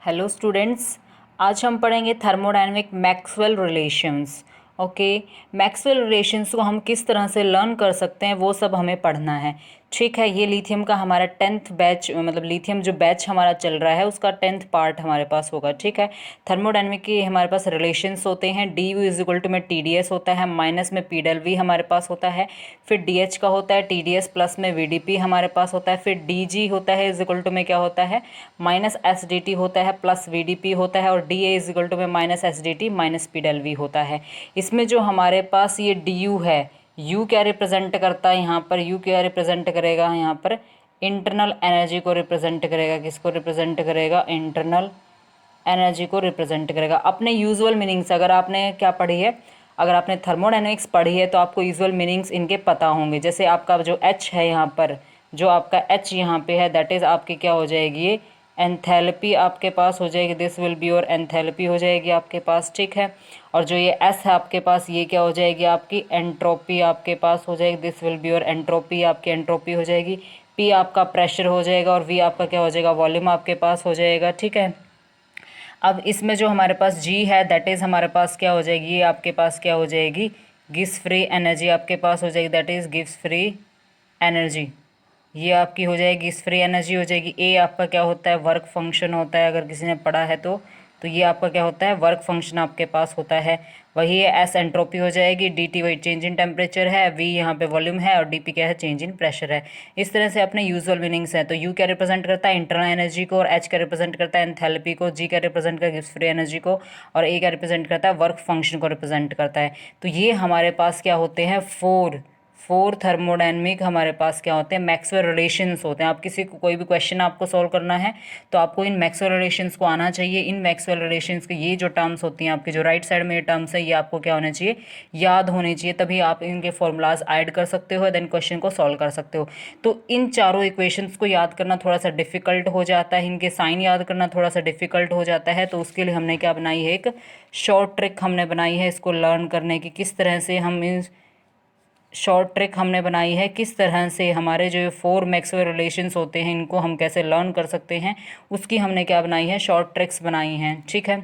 Hello students, आज हम पढ़ेंगे thermodynamic Maxwell relations. Okay, Maxwell relations को हम किस तरह से लर्न कर सकते हैं वो सब हमें पढ़ना है। ठीक है, ये लिथियम का हमारा 10th बैच, मतलब लिथियम जो बैच हमारा चल रहा है उसका 10th पार्ट हमारे पास होगा। ठीक है, थर्मोडायनेमिक के हमारे पास रिलेशंस होते हैं। D U is equal to में टी डी एस होता है, माइनस में पी डेल वी हमारे पास होता है, फिर डी एच का होता है टी डी एस, प्लस में वी डी पी हमारे पास होता है, फिर डी जी होता है इज इक्वल टू में क्या होता है माइनस एस डी टी होता है, प्लस वी डी पी होता है, और D A is equal to में minus S D T minus P del V होता है। इसमें जो हमारे पास ये डी यू है, यू क्या रिप्रेजेंट करता है यहाँ पर, यू क्या रिप्रेजेंट करेगा यहाँ पर, इंटरनल एनर्जी को रिप्रेजेंट करेगा। किसको रिप्रेजेंट करेगा? इंटरनल एनर्जी को रिप्रेजेंट करेगा। अपने यूजुअल मीनिंग्स, अगर आपने क्या पढ़ी है, अगर आपने थर्मोडायनेमिक्स पढ़ी है तो आपको यूजुअल मीनिंग्स इनके पता होंगे। जैसे आपका जो एच है यहाँ पर, जो आपका एच यहाँ पे है, दैट इज़ आपकी क्या हो जाएगी, ये एंथैल्पी आपके पास हो जाएगी। This will be your enthalpy हो जाएगी आपके पास। ठीक है, और जो ये एस है आपके पास, ये क्या हो जाएगी आपकी एंट्रोपी आपके पास हो जाएगी। This will be your entropy, आपकी एंट्रोपी हो जाएगी। पी आपका प्रेशर हो जाएगा, और वी आपका क्या हो जाएगा, वॉल्यूम आपके पास हो जाएगा। ठीक है, अब इसमें जो हमारे पास जी है, दैट इज़ हमारे पास क्या हो जाएगी, ये आपके पास क्या हो जाएगी, गिव्स फ्री एनर्जी आपके पास हो जाएगी। That is gives free energy, ये आपकी हो जाएगी गिव्स फ्री एनर्जी हो जाएगी। ए आपका क्या होता है, वर्क फंक्शन होता है, अगर किसी ने पढ़ा है तो ये आपका क्या होता है, वर्क फंक्शन आपके पास होता है। वही है, एस एंट्रोपी हो जाएगी, डी टी वही चेंज इन टेम्परेचर है, वी यहाँ पे वॉल्यूम है, और डी पी क्या है, चेंज इन प्रेशर है। इस तरह से अपने यूजुअल मीनिंग्स हैं। तो यू क्या रिप्रेजेंट करता है, इंटरनल एनर्जी को, और एच क्या रिप्रेजेंट करता है, एंथैल्पी को, जी क्या रिप्रेजेंट करता है, गिव्स फ्री एनर्जी को, और ए क्या रिप्रेजेंट करता है, वर्क फंक्शन को रिप्रेजेंट करता है। तो ये हमारे पास क्या होते हैं, फोर थर्मोडायनेमिक हमारे पास क्या होते हैं, मैक्सवेल रिलेशंस होते हैं। आप किसी को कोई भी क्वेश्चन आपको सॉल्व करना है तो आपको इन मैक्सवेल रिलेशंस को आना चाहिए। इन मैक्सवेल रिलेशंस के ये जो टर्म्स होती हैं आपके, जो राइट साइड में ये टर्म्स है, ये आपको क्या होना चाहिए, याद होने चाहिए, तभी आप इनके फॉर्मूलाज ऐड कर सकते हो, देन क्वेश्चन को सॉल्व कर सकते हो। तो इन चारों इक्वेशंस को याद करना थोड़ा सा डिफिकल्ट हो जाता है, इनके साइन याद करना थोड़ा सा डिफिकल्ट हो जाता है। तो उसके लिए हमने क्या बनाई है, एक शॉर्ट ट्रिक हमने बनाई है इसको लर्न करने की, किस तरह से हम इस शॉर्ट ट्रिक हमने बनाई है, किस तरह से हमारे जो फोर मैक्सवेल रिलेशंस होते हैं इनको हम कैसे लर्न कर सकते हैं, उसकी हमने क्या बनाई है, शॉर्ट ट्रिक्स बनाई हैं। ठीक है,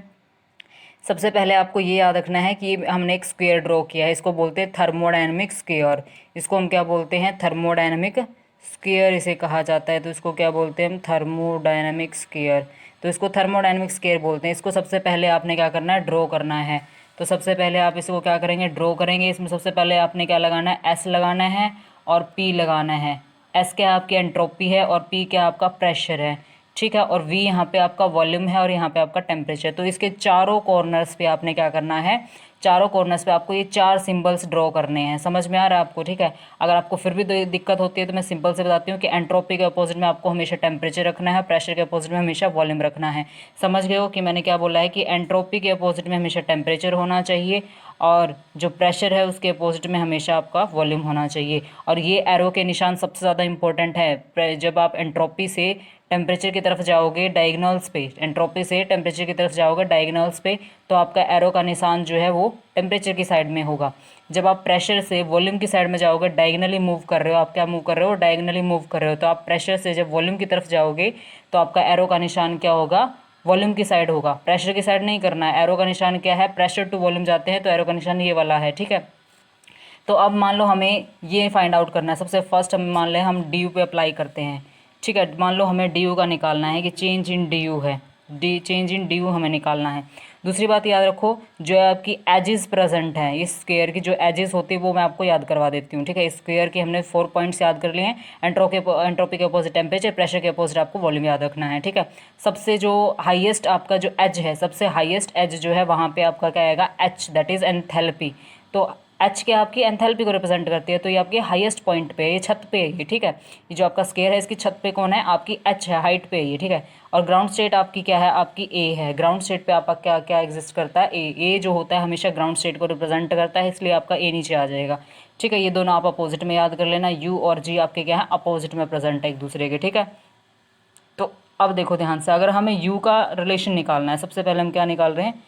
सबसे पहले आपको ये याद रखना है कि हमने एक स्क्वायर ड्रॉ किया है, इसको बोलते हैं थर्मोडायनेमिक स्क्वायर। इसको हम क्या बोलते हैं, थर्मोडायनेमिक स्क्वायर इसे कहा जाता है। तो इसको क्या बोलते हैं हम, थर्मोडायनेमिक स्क्वायर। तो इसको थर्मोडायनेमिक स्क्वायर बोलते हैं। इसको सबसे पहले आपने क्या करना है, ड्रॉ करना है। तो सबसे पहले आप इसको क्या करेंगे, ड्रॉ करेंगे। इसमें सबसे पहले आपने क्या लगाना है, एस लगाना है और पी लगाना है। एस क्या आपकी एंट्रोपी है, और पी क्या आपका प्रेशर है। ठीक है, और वी यहाँ पे आपका वॉल्यूम है, और यहाँ पे आपका टेम्परेचर। तो इसके चारों कॉर्नर्स पे आपने क्या करना है, चारों कॉर्नर्स पे आपको ये चार सिंबल्स ड्रॉ करने हैं। समझ में आ रहा है आपको? ठीक है, अगर आपको फिर भी दिक्कत होती है तो मैं सिंपल से बताती हूँ कि एंट्रोपी के अपोजिट में आपको हमेशा टेम्परेचर रखना है, प्रेशर के अपोजिट में हमेशा वॉल्यूम रखना है। समझ गए हो कि मैंने क्या बोला है, कि एंट्रोपी के अपोजिट में हमेशा टेम्परेचर होना चाहिए, और जो प्रेशर है उसके अपोजिट में हमेशा आपका वॉल्यूम होना चाहिए। और ये एरो के निशान सबसे ज़्यादा इंपॉर्टेंट है। जब आप एंट्रोपी से टेम्परेचर की तरफ जाओगे डायगोनल्स पे, एंट्रोपी से टेम्परेचर की तरफ जाओगे डायगोनल्स पे, तो आपका एरो का निशान जो है वो टेम्परेचर की साइड में होगा। जब आप प्रेशर से वॉल्यूम की साइड में जाओगे, डायगोनली मूव कर रहे हो, आप क्या मूव कर रहे हो, डायगोनली मूव कर रहे हो, तो आप प्रेशर से जब वॉल्यूम की तरफ जाओगे तो आपका एरो का निशान क्या होगा, वॉल्यूम की साइड होगा। प्रेशर की साइड नहीं करना है। एरो का निशान क्या है, प्रेशर टू वॉल्यूम जाते हैं तो एरो का निशान ये वाला है। ठीक है, तो अब मान लो हमें ये फाइंड आउट करना है। सबसे फर्स्ट हम मान लें हम डी यू पे अप्लाई करते हैं। ठीक है, मान लो हमें डी यू का निकालना है कि चेंज इन डी यू है, चेंज इन डी यू हमें निकालना है। दूसरी बात याद रखो, जो है आपकी एजेस प्रेजेंट हैं, इस स्क्वायर की जो एजेस होती है वो मैं आपको याद करवा देती हूँ। ठीक है, स्क्वायर के हमने 4 पॉइंट्स याद कर लिए हैं। एंट्रोपी के अपोजिट टेम्परेचर, प्रेशर के अपोजिट आपको वॉल्यूम याद रखना है। ठीक है, सबसे जो हाईएस्ट आपका जो एज है, सबसे हाईएस्ट एज जो है वहाँ पे आपका क्या आएगा, एच, दैट इज़ एंथैल्पी। तो एच क्या आपकी एंथैल्पी को रिप्रेजेंट करती है, तो ये आपके हाईएस्ट पॉइंट पे है, ये छत पे है ये। ठीक है, ये जो आपका स्क्वायर है इसकी छत पे कौन है, आपकी एच है, हाइट पे है ये। ठीक है, और ग्राउंड स्टेट आपकी क्या है, आपकी ए है। ग्राउंड स्टेट पे आपका क्या क्या एग्जिस्ट करता है, ए जो होता है हमेशा ग्राउंड स्टेट को रिप्रेजेंट करता है, इसलिए आपका ए नीचे आ जाएगा। ठीक है, ये दोनों आप अपोजिट में याद कर लेना, यू और जी आपके क्या है, अपोजिट में प्रेजेंट है एक दूसरे के। ठीक है, तो अब देखो ध्यान से, अगर हमें यू का रिलेशन निकालना है, सबसे पहले हम क्या निकाल रहे हैं,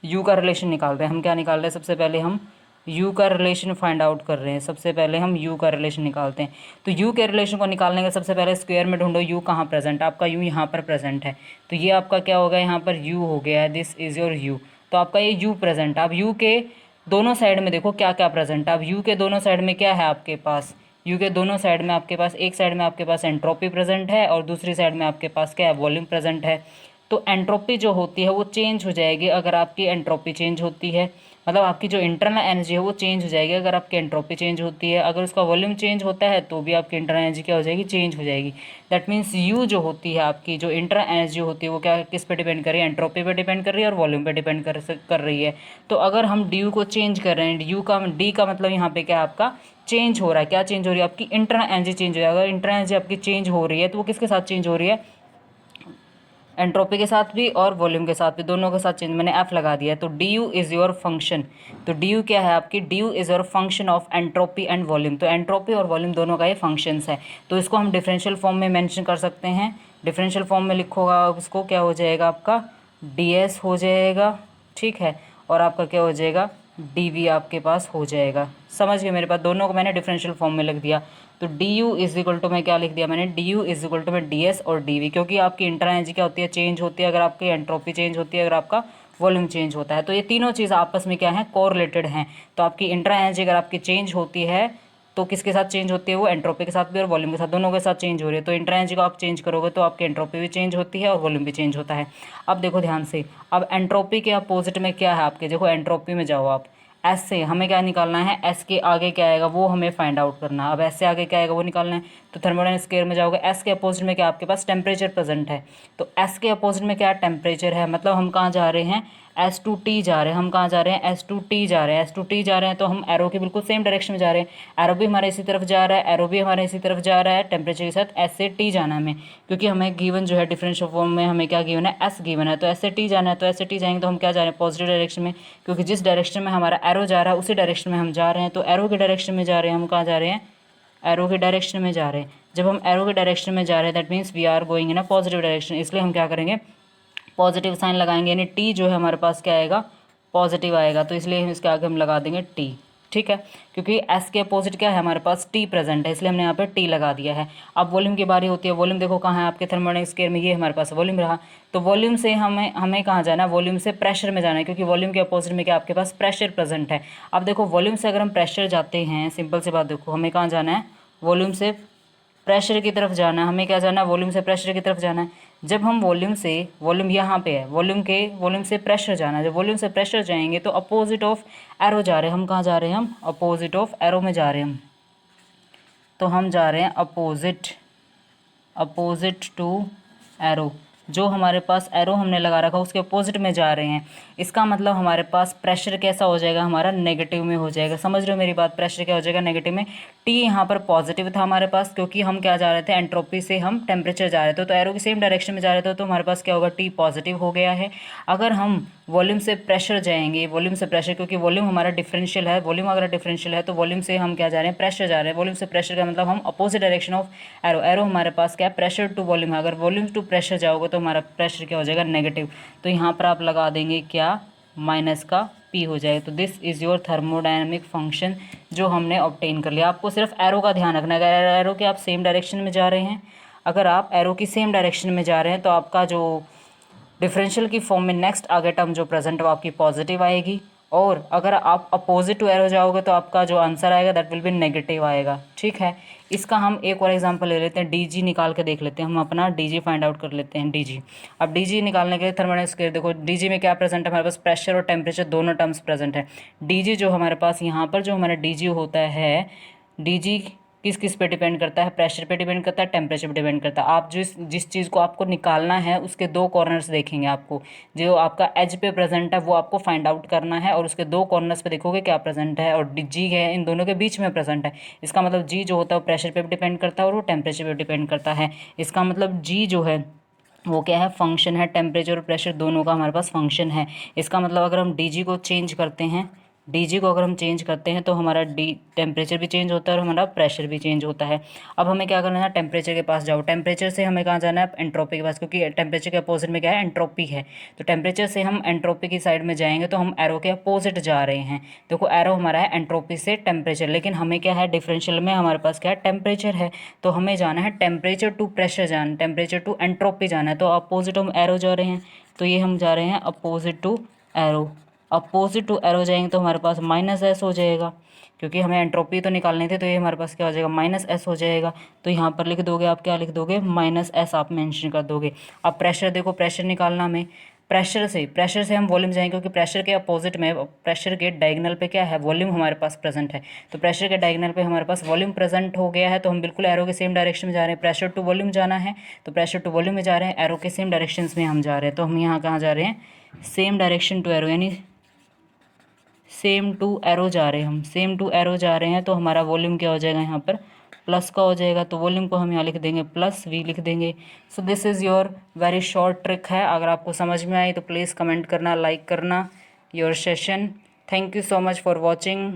यू का रिलेशन निकाल रहे हैं। हम क्या निकाल रहे हैं, सबसे पहले हम यू का रिलेशन फाइंड आउट कर रहे हैं। सबसे पहले हम यू का रिलेशन निकालते हैं। तो यू के रिलेशन को निकालने का सबसे पहले स्क्वायर में ढूंढो यू कहाँ प्रेजेंट, आपका यू यहाँ पर प्रेजेंट है। तो ये आपका क्या होगा, यहाँ पर यू हो गया है, दिस इज़ योर यू। तो आपका ये यू प्रेजेंट। आप यू के दोनों साइड में देखो क्या क्या प्रेजेंट है। अब यू के दोनों साइड में क्या है आपके पास, यू के दोनों साइड में आपके पास, एक साइड में आपके पास एंट्रोपी प्रेजेंट है और दूसरी साइड में आपके पास क्या है, वॉल्यूम प्रेजेंट है। तो एंट्रोपी जो होती है वो चेंज हो जाएगी अगर आपकी एंट्रोपी चेंज होती है, मतलब आपकी जो इंटरनल एनर्जी है वो चेंज हो जाएगी अगर आपकी एंट्रोपी चेंज होती है। अगर उसका वॉल्यूम चेंज होता है तो भी आपकी इंटरनल एनर्जी क्या हो जाएगी, चेंज हो जाएगी। दैट मीन्स यू जो होती है आपकी जो इंटरनल एनर्जी होती है वो क्या किस पे डिपेंड कर रही है, एंट्रोपी पे डिपेंड कर रही है और वॉल्यूम पे डिपेंड कर रही है। तो अगर हम डी यू को चेंज कर रहे हैं, डी का डी का मतलब यहाँ पे क्या आपका चेंज हो रहा है, क्या चेंज हो रही है, आपकी इंटरनल एनर्जी चेंज हो रही है। अगर इंटरनल एनर्जी आपकी चेंज हो रही है तो वो किसके साथ चेंज हो रही है, एंट्रोपी के साथ भी और वॉल्यूम के साथ भी, दोनों के साथ चेंज। मैंने एफ लगा दिया है। तो d you is your function. तो डी यू क्या है आपकी, D you is your function of entropy and volume. तो एंट्रोपी और वॉल्यूम दोनों का ये फंक्शंस है। तो इसको हम डिफरेंशियल फॉर्म में मेंशन कर सकते हैं। डिफरेंशियल फॉर्म में लिखोगा उसको क्या हो जाएगा, आपका डी एस हो जाएगा, ठीक है, और आपका क्या हो जाएगा, डी वी आपके पास हो जाएगा। समझ गए मेरे पास, दोनों को मैंने डिफरेंशियल फॉर्म में लिख दिया। तो d U is equal to मैं क्या लिख दिया मैंने, d U is equal to मैं डी एस और डी वी, क्योंकि आपकी इंटरनल एनर्जी क्या होती है, चेंज होती है अगर आपकी एंट्रोपी चेंज होती है, अगर आपका वॉल्यूम चेंज होता है। तो ये तीनों चीज़ आपस में क्या है, कोरिलेटेड हैं। तो आपकी इंटरनल एनर्जी अगर आपकी चेंज होती है तो किसके साथ चेंज होती है, वो एंट्रोपी के साथ भी और वॉल्यूम के साथ, दोनों के साथ चेंज हो रही है। तो इंटरनल एनर्जी को आप चेंज करोगे तो आपकी एंट्रोपी भी चेंज होती है और वॉल्यूम भी चेंज होता है। अब देखो ध्यान से, अब एंट्रोपी के अपोजिट में क्या है आपके, देखो एंट्रोपी में जाओ आप, एस से हमें क्या निकालना है, एस के आगे क्या आएगा वो हमें फाइंड आउट करना है। अब एस से आगे क्या आएगा वो निकालना है। तो थर्मोडायनामिक स्क्वायर में जाओगे, एस के अपोजिट में क्या आपके पास टेम्परेचर प्रेजेंट है। तो एस के अपोजिट में क्या टेम्परेचर है, मतलब हम कहाँ जा रहे हैं, एस टू टी जा रहे हैं। हम कहाँ जा रहे हैं, एस टू टी जा रहे हैं। एस टू टी जा रहे हैं तो हम एरो की बिल्कुल सेम डायरेक्शन में जा रहे हैं। एरो भी हमारे इसी तरफ जा रहा है, एरो भी हमारे इसी तरफ जा रहा है, टेम्परेचर के साथ एस से टी जाना है हमें, क्योंकि हमें गिवन जो है डिफरेंशियल फॉर्म में हमें क्या गिवन है, एस गिवन है। तो एस से टी जाना है, तो एस से टी जाएंगे तो हम क्या जा रहे हैं, पॉजिटिव डायरेक्शन में, क्योंकि जिस डायरेक्शन में हमारा एरो जा रहा है उसी डायरेक्शन में हम जा रहे हैं। तो एरो के डायरेक्शन में जा रहे हैं, हम कहाँ जा रहे हैं, एरो के डायरेक्शन में जा रहे हैं। जब हम एरो के डायरेक्शन में जा रहे हैं that means we are going in a positive direction, इसलिए हम क्या करेंगे, पॉजिटिव साइन लगाएंगे, यानी टी जो है हमारे पास क्या आएगा, पॉजिटिव आएगा। तो इसलिए हम इसके आगे हम लगा देंगे टी, ठीक है, क्योंकि एस के अपोजिट क्या है हमारे पास, टी प्रेजेंट है, इसलिए हमने यहाँ पे टी लगा दिया है। अब वॉल्यूम की बारी होती है। वॉल्यूम देखो कहाँ है आपके थर्मोडायनामिक स्क्वायर में, ये हमारे पास वॉल्यूम रहा। तो वॉल्यूम से हमें कहाँ जाना है, वॉल्यूम से प्रेशर में जाना है, क्योंकि वॉल्यूम के अपोजिट में क्या आपके पास प्रेशर प्रेजेंट है। अब देखो वॉल्यूम से अगर हम प्रेशर जाते हैं, सिंपल सी बात देखो, हमें कहाँ जाना है, वॉल्यूम से प्रेशर की तरफ जाना है। हमें क्या जाना है, वॉल्यूम से प्रेशर की तरफ जाना है। जब हम वॉल्यूम से, वॉल्यूम यहाँ पे है, वॉल्यूम से प्रेशर जाना है। जब वॉल्यूम से प्रेशर जाएंगे तो अपोजिट ऑफ एरो जा रहे हैं। हम कहाँ जा रहे हैं, हम अपोजिट ऑफ एरो में जा रहे हैं। हम तो हम जा रहे हैं अपोजिट टू एरो, जो हमारे पास एरो हमने लगा रखा उसके अपोजिट में जा रहे हैं। इसका मतलब हमारे पास प्रेशर कैसा हो जाएगा, हमारा नेगेटिव में हो जाएगा। समझ रहे हो मेरी बात, प्रेशर क्या हो जाएगा, नेगेटिव में। टी यहाँ पर पॉजिटिव था हमारे पास, क्योंकि हम क्या जा रहे थे, एंट्रोपी से हम टेम्परेचर जा रहे थे, तो एरो की सेम डायरेक्शन में जा रहे थे, तो हमारे पास क्या होगा, टी पॉजिटिव हो गया है। अगर हम वॉल्यूम से प्रेशर जाएंगे, वॉल्यूम से प्रेशर, क्योंकि वॉल्यूम हमारा डिफरेंशियल है, वॉल्यूम अगर डिफरेंशियल है तो वॉल्यूम से हम क्या जा रहे हैं, प्रेशर जा रहे हैं। वॉल्यूम से प्रेशर का मतलब हम opposite direction of arrow, arrow हमारे पास क्या है, प्रेशर टू वॉल्यूम है। अगर वॉल्यूम टू प्रेशर जाओगे तो हमारा प्रेशर क्या हो जाएगा, नेगेटिव। तो यहाँ पर आप लगा देंगे क्या, माइनस का पी हो जाएगा। तो this is your thermodynamic function जो हमने ऑब्टेन कर लिया। आपको सिर्फ एरो का ध्यान रखना है, अगर एरो के आप सेम डायरेक्शन में जा रहे हैं, अगर आप एरो की सेम डायरेक्शन में जा रहे हैं तो आपका जो डिफरेंशियल की फॉर्म में नेक्स्ट आगे टर्म जो प्रेजेंट वो आपकी पॉजिटिव आएगी, और अगर आप अपोजिट टू एरो जाओगे तो आपका जो आंसर आएगा दैट विल बी नेगेटिव आएगा, ठीक है। इसका हम एक और एग्जांपल ले लेते हैं, डीजी निकाल के देख लेते हैं। हम अपना डीजी फाइंड आउट कर लेते हैं, डीजी। अब डीजी निकालने के लिए थर्मोडायनामिक स्क्वायर देखो, डीजी में क्या प्रेजेंट है हमारे पास, प्रेशर और टेम्परेचर दोनों टर्म्स प्रेजेंट है। डीजी जो हमारे पास यहाँ पर जो हमारा डीजी होता है, डीजी किस किस पे डिपेंड करता है, प्रेशर पे डिपेंड करता है, टेम्परेचर पे डिपेंड करता है। आप जिस चीज़ को आपको निकालना है उसके दो कॉर्नर्स देखेंगे, आपको जो आपका एज पे प्रेजेंट है वो आपको फाइंड आउट करना है, और उसके दो कॉर्नर्स पे देखोगे क्या प्रेजेंट है, और जी है इन दोनों के बीच में प्रेजेंट है। इसका मतलब जी जो होता है वो प्रेशर पे भी डिपेंड करता है और वो टेम्परेचर पे डिपेंड करता है। इसका मतलब जी जो है वो क्या है, फंक्शन है, टेम्परेचर और प्रेशर दोनों का हमारे पास फंक्शन है। इसका मतलब अगर हम डी को चेंज करते हैं, DG को अगर हम चेंज करते हैं तो हमारा टेम्परेचर भी चेंज होता है और हमारा प्रेशर भी चेंज होता है। अब हमें क्या करना है, टेम्परेचर के पास जाओ। टेम्परेचर से हमें कहाँ जाना है, एंट्रोपी के पास, क्योंकि टेम्परेचर के अपोजिट में क्या है, एंट्रोपी है। तो टेम्परेचर से हम एंट्रोपी की साइड में जाएंगे तो हम एरो के अपोजिट जा रहे हैं। देखो एरो हमारा है एंट्रोपी से टेम्परेचर, लेकिन हमें क्या है, डिफरेंशियल में हमारे पास क्या है, टेम्परेचर है। तो हमें जाना है टेम्परेचर टू प्रेशर जाना, टेम्परेचर टू एंट्रोपी जाना है। तो अपोजिट हम एरो जा रहे हैं, तो ये हम जा रहे हैं opposite to arrow. Opposite to arrow जाएंगे तो हमारे पास -S हो जाएगा, क्योंकि हमें एंट्रोपी तो निकालनी थी। तो ये हमारे पास क्या हो जाएगा, -S हो जाएगा। तो यहाँ पर लिख दोगे आप, क्या लिख दोगे, -S आप मेंशन कर दोगे। अब प्रेशर देखो, प्रेशर निकालना हमें, प्रेशर से हम वॉल्यूम जाएंगे, क्योंकि प्रेशर के अपोजिट में, प्रेशर के डायगोनल पे क्या है, वॉल्यूम हमारे पास प्रेजेंट है। तो प्रेशर के डायगोनल पे हमारे पास वॉल्यूम प्रेजेंट हो गया है, तो हम बिल्कुल एरो के सेम डायरेक्शन में जा रहे हैं। प्रेशर टू वॉल्यूम जाना है, तो प्रेशर टू वॉल्यूम में जा रहे हैं, एरो के सेम डायरेक्शन में हम जा रहे हैं। तो हम यहाँ कहाँ जा रहे हैं, सेम डायरेक्शन टू एरो, यानी सेम टू एरो जा रहे हैं हम, सेम टू एरो जा रहे हैं। तो हमारा वॉल्यूम क्या हो जाएगा, यहाँ पर प्लस का हो जाएगा। तो वॉल्यूम को हम यहाँ लिख देंगे +V लिख देंगे। So this is your very short trick है। अगर आपको समझ में आई तो प्लीज़ कमेंट करना, लाइक करना your session. Thank you so much for watching.